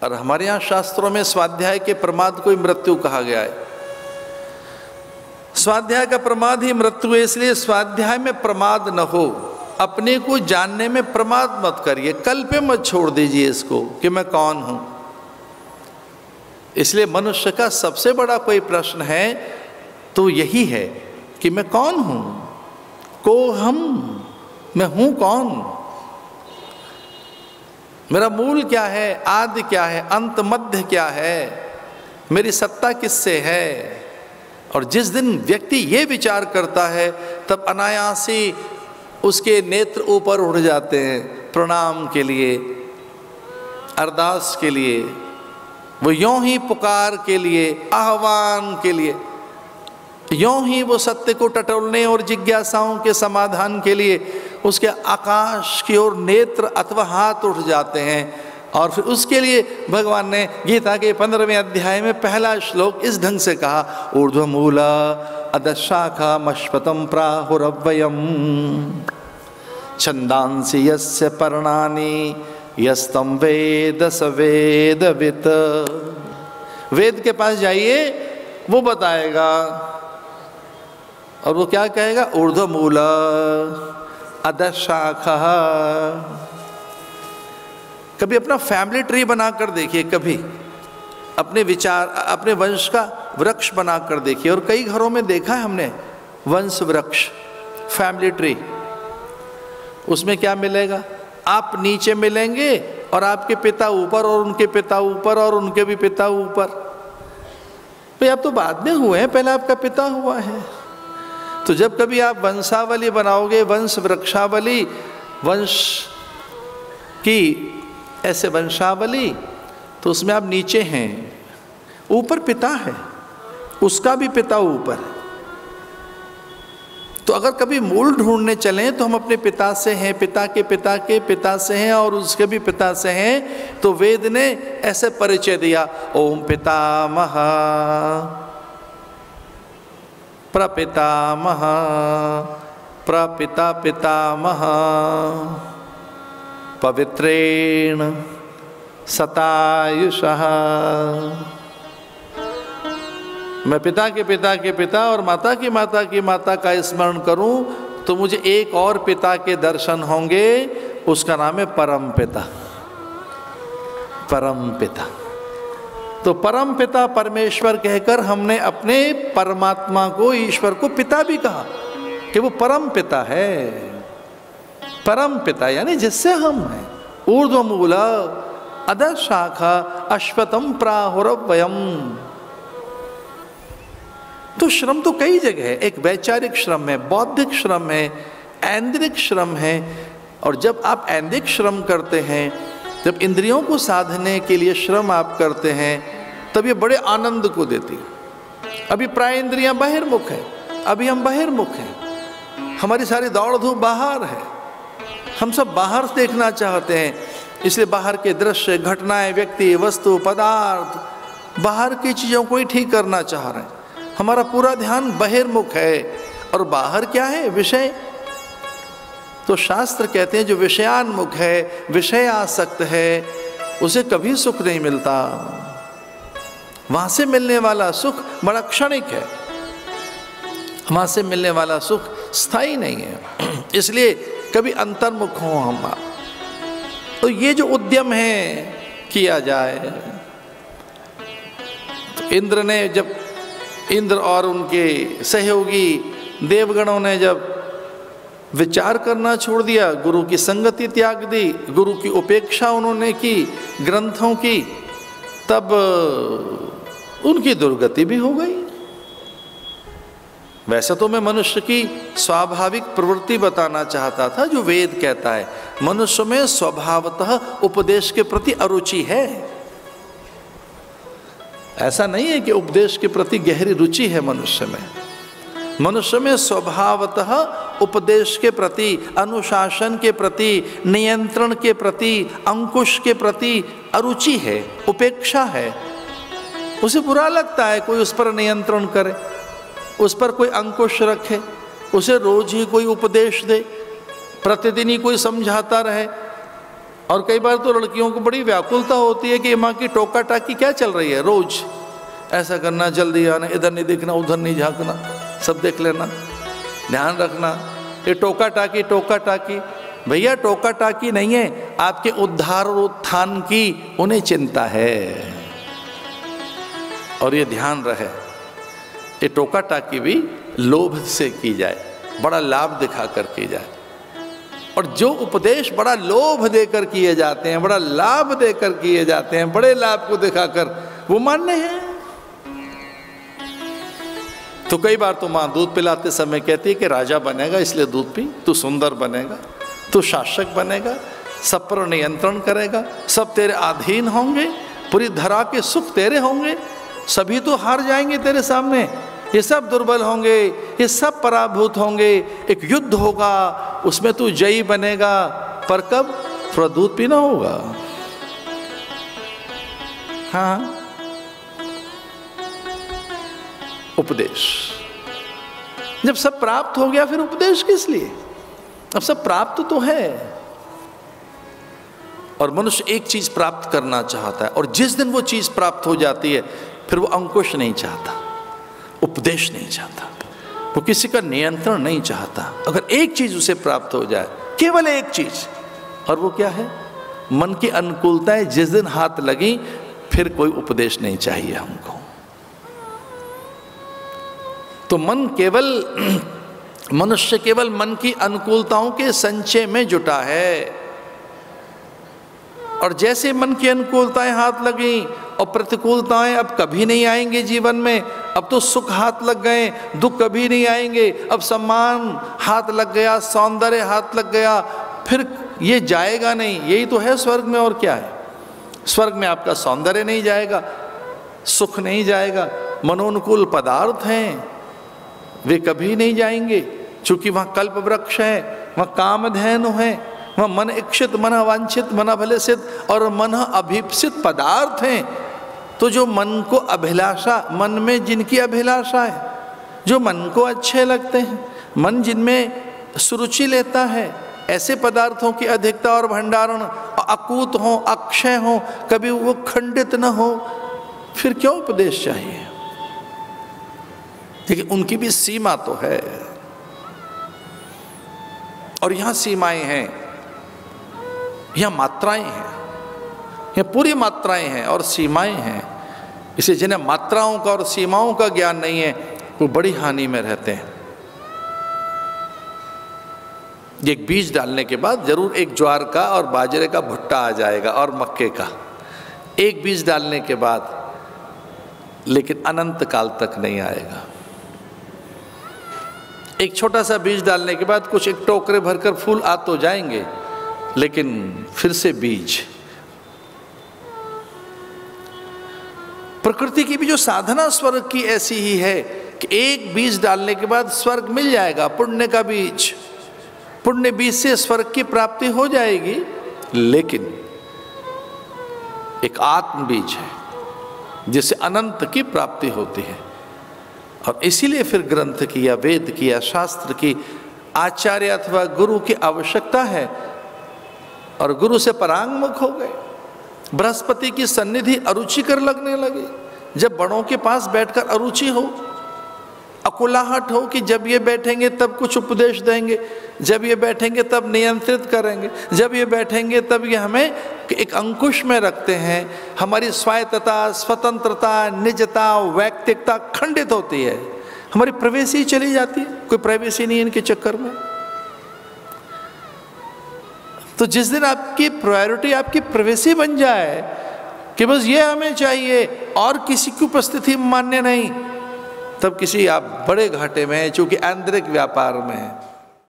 और हमारे यहाँ शास्त्रों में स्वाध्याय के प्रमाद को ही मृत्यु कहा गया है। स्वाध्याय का प्रमाद ही मृत्यु है, इसलिए स्वाध्याय में प्रमाद न हो। अपने को जानने में प्रमाद मत करिए, कल पे मत छोड़ दीजिए इसको कि मैं कौन हूं। इसलिए मनुष्य का सबसे बड़ा कोई प्रश्न है तो यही है कि मैं कौन हूं, को हम, मैं हूं कौन, मेरा मूल क्या है, आदि क्या है, अंत मध्य क्या है, मेरी सत्ता किससे है। और जिस दिन व्यक्ति ये विचार करता है तब अनायासी उसके नेत्र ऊपर उड़ जाते हैं प्रणाम के लिए, अरदास के लिए, वो यों ही पुकार के लिए, आह्वान के लिए, यों ही वो सत्य को टटोलने और जिज्ञासाओं के समाधान के लिए उसके आकाश की ओर नेत्र अथवा हाथ उठ जाते हैं। और फिर उसके लिए भगवान ने गीता के 15वें अध्याय में पहला श्लोक इस ढंग से कहा, ऊर्ध्वमूला अधशाखा मश्वतम प्राहुरव्ययम् छंदांसि यस्य पर्णानि यस्तम वेद स वेदवित्। वेद के पास जाइए, वो बताएगा। और वो क्या कहेगा, ऊर्ध्वमूल अधशाखा। कभी अपना फैमिली ट्री बनाकर देखिए, कभी अपने विचार, अपने वंश का वृक्ष बनाकर देखिए। और कई घरों में देखा है हमने वंश वृक्ष, फैमिली ट्री। उसमें क्या मिलेगा, आप नीचे मिलेंगे और आपके पिता ऊपर, और उनके पिता ऊपर, और उनके भी पिता ऊपर। भाई आप तो बाद में हुए हैं, पहले आपका पिता हुआ है। तो जब कभी आप वंशावली बनाओगे, वंश वृक्षावली, वंश की ऐसे वंशावली, तो उसमें आप नीचे हैं, ऊपर पिता है, उसका भी पिता ऊपर है। तो अगर कभी मूल ढूंढने चलें तो हम अपने पिता से हैं, पिता के पिता के पिता से हैं, और उसके भी पिता से हैं। तो वेद ने ऐसे परिचय दिया, ओम पितामह प्रपितामह प्रपिता पितामह पवित्रेण सतायुषः। मैं पिता के पिता के पिता और माता की माता की माता का स्मरण करूं तो मुझे एक और पिता के दर्शन होंगे, उसका नाम है परम पिता। परम पिता, तो परम पिता परमेश्वर कहकर हमने अपने परमात्मा को, ईश्वर को पिता भी कहा कि वो परम पिता है। परम पिता यानी जिससे हम हैं। ऊर्ध्वमूल अधशाखा अश्वत्थम प्राहुरव्ययम्। तो श्रम तो कई जगह है, एक वैचारिक श्रम है, बौद्धिक श्रम है, ऐन्द्रिक श्रम है। और जब आप ऐन्द्रिक श्रम करते हैं, जब इंद्रियों को साधने के लिए श्रम आप करते हैं, तब ये बड़े आनंद को देती है। अभी प्राय इंद्रियां बहिर्मुख है, अभी हम बहिर्मुख हैं, हमारी सारी दौड़ धूप बाहर है, हम सब बाहर देखना चाहते हैं। इसलिए बाहर के दृश्य, घटनाएं, व्यक्ति, वस्तु, पदार्थ, बाहर की चीज़ों को ही ठीक करना चाह रहे हैं। हमारा पूरा ध्यान बहिर्मुख है। और बाहर क्या है, विषय। तो शास्त्र कहते हैं जो विषयान्मुख है, विषय आसक्त है, उसे कभी सुख नहीं मिलता। वहां से मिलने वाला सुख बड़ा क्षणिक है, वहां से मिलने वाला सुख स्थायी नहीं है। इसलिए कभी अंतर्मुख हो हम। तो ये जो उद्यम है किया जाए, तो इंद्र ने जब, इंद्र और उनके सहयोगी देवगणों ने जब विचार करना छोड़ दिया, गुरु की संगति त्याग दी, गुरु की उपेक्षा उन्होंने की, ग्रंथों की, तब उनकी दुर्गति भी हो गई। वैसे तो मैं मनुष्य की स्वाभाविक प्रवृत्ति बताना चाहता था, जो वेद कहता है मनुष्य में स्वभावतः उपदेश के प्रति अरुचि है। ऐसा नहीं है कि उपदेश के प्रति गहरी रुचि है मनुष्य में। मनुष्य में स्वभावतः उपदेश के प्रति, अनुशासन के प्रति, नियंत्रण के प्रति, अंकुश के प्रति अरुचि है, उपेक्षा है। उसे बुरा लगता है कोई उस पर नियंत्रण करे, उस पर कोई अंकुश रखे, उसे रोज ही कोई उपदेश दे, प्रतिदिन ही कोई समझाता रहे। और कई बार तो लड़कियों को बड़ी व्याकुलता होती है कि माँ की टोका टाकी क्या चल रही है, रोज ऐसा करना, जल्दी आना, इधर नहीं देखना, उधर नहीं झांकना, सब देख लेना, ध्यान रखना। ये टोका टाकी भैया टोका टाकी नहीं है, आपके उद्धार और उत्थान की उन्हें चिंता है। और ये ध्यान रहे, ये टोका टाकी भी लोभ से की जाए, बड़ा लाभ दिखाकर की जाए। और जो उपदेश बड़ा लोभ देकर किए जाते हैं, बड़ा लाभ देकर किए जाते हैं, बड़े लाभ को दिखाकर, वो मान्य है। तो कई बार तो माँ दूध पिलाते समय कहती है कि राजा बनेगा इसलिए दूध पी, तू सुंदर बनेगा, तू शासक बनेगा, सब पर नियंत्रण करेगा, सब तेरे अधीन होंगे, पूरी धरा के सुख तेरे होंगे, सभी तो हार जाएंगे तेरे सामने, ये सब दुर्बल होंगे, ये सब पराभूत होंगे, एक युद्ध होगा, उसमें तू जयी बनेगा। पर कब? थोड़ा दूध पीना होगा। हाँ, उपदेश जब सब प्राप्त हो गया फिर उपदेश किस लिए? अब सब प्राप्त तो है, और मनुष्य एक चीज प्राप्त करना चाहता है, और जिस दिन वो चीज प्राप्त हो जाती है फिर वो अंकुश नहीं चाहता, उपदेश नहीं चाहता, वो किसी का नियंत्रण नहीं चाहता। अगर एक चीज उसे प्राप्त हो जाए, केवल एक चीज, और वो क्या है? मन की अनुकूलताएं जिस दिन हाथ लगी फिर कोई उपदेश नहीं चाहिए हमको। तो मनुष्य केवल मन की अनुकूलताओं के संचय में जुटा है, और जैसे मन की अनुकूलताएं हाथ लगी और प्रतिकूलताएं अब कभी नहीं आएंगे जीवन में, अब तो सुख हाथ लग गए, दुख कभी नहीं आएंगे, अब सम्मान हाथ लग गया, सौंदर्य हाथ लग गया, फिर ये जाएगा नहीं। यही तो है स्वर्ग में, और क्या है? स्वर्ग में आपका सौंदर्य नहीं जाएगा, सुख नहीं जाएगा, मनोनुकूल पदार्थ हैं वे कभी नहीं जाएंगे, क्योंकि वहाँ कल्प वृक्ष है, वहाँ कामधेनु है, वहाँ मन इच्छित, मन अवांछित, मन अभिलषित और मन अभीप्सित पदार्थ हैं। तो जो मन को अभिलाषा, मन में जिनकी अभिलाषा है, जो मन को अच्छे लगते हैं, मन जिनमें सुरुचि लेता है, ऐसे पदार्थों की अधिकता और भंडारण अकूत हो, अक्षय हो, कभी वो खंडित न हो, फिर क्यों उपदेश चाहिए? लेकिन उनकी भी सीमा तो है, और यहां सीमाएं हैं, यहां मात्राएं हैं, यहां पूरी मात्राएं हैं और सीमाएं हैं। इसे जिन्हें मात्राओं का और सीमाओं का ज्ञान नहीं है वो बड़ी हानि में रहते हैं। एक बीज डालने के बाद जरूर एक ज्वार का और बाजरे का भुट्टा आ जाएगा, और मक्के का, एक बीज डालने के बाद, लेकिन अनंत काल तक नहीं आएगा। एक छोटा सा बीज डालने के बाद कुछ एक टोकरे भरकर फूल आ तो जाएंगे, लेकिन फिर से बीज। प्रकृति की भी जो साधना स्वर्ग की ऐसी ही है कि एक बीज डालने के बाद स्वर्ग मिल जाएगा, पुण्य का बीज, पुण्य बीज से स्वर्ग की प्राप्ति हो जाएगी। लेकिन एक आत्म बीज है जिससे अनंत की प्राप्ति होती है, और इसीलिए फिर ग्रंथ की या वेद की या शास्त्र की, आचार्य अथवा गुरु की आवश्यकता है। और गुरु से परांगमुख हो गए, बृहस्पति की सन्निधि अरुचिकर लगने लगे। जब बड़ों के पास बैठकर अरुचि हो, अकुलाहट हो कि जब ये बैठेंगे तब कुछ उपदेश देंगे, जब ये बैठेंगे तब नियंत्रित करेंगे, जब ये बैठेंगे तब ये हमें एक अंकुश में रखते हैं, हमारी स्वायत्तता, स्वतंत्रता, निजता, वैयक्तिकता खंडित होती है, हमारी प्राइवेसी चली जाती है, कोई प्राइवेसी नहीं इनके चक्कर में। तो जिस दिन आपकी प्रायोरिटी आपकी प्राइवेसी बन जाए कि बस ये हमें चाहिए और किसी की उपस्थिति मान्य नहीं, तब किसी आप बड़े घाटे में हैं, चूंकि आंतरिक व्यापार में है।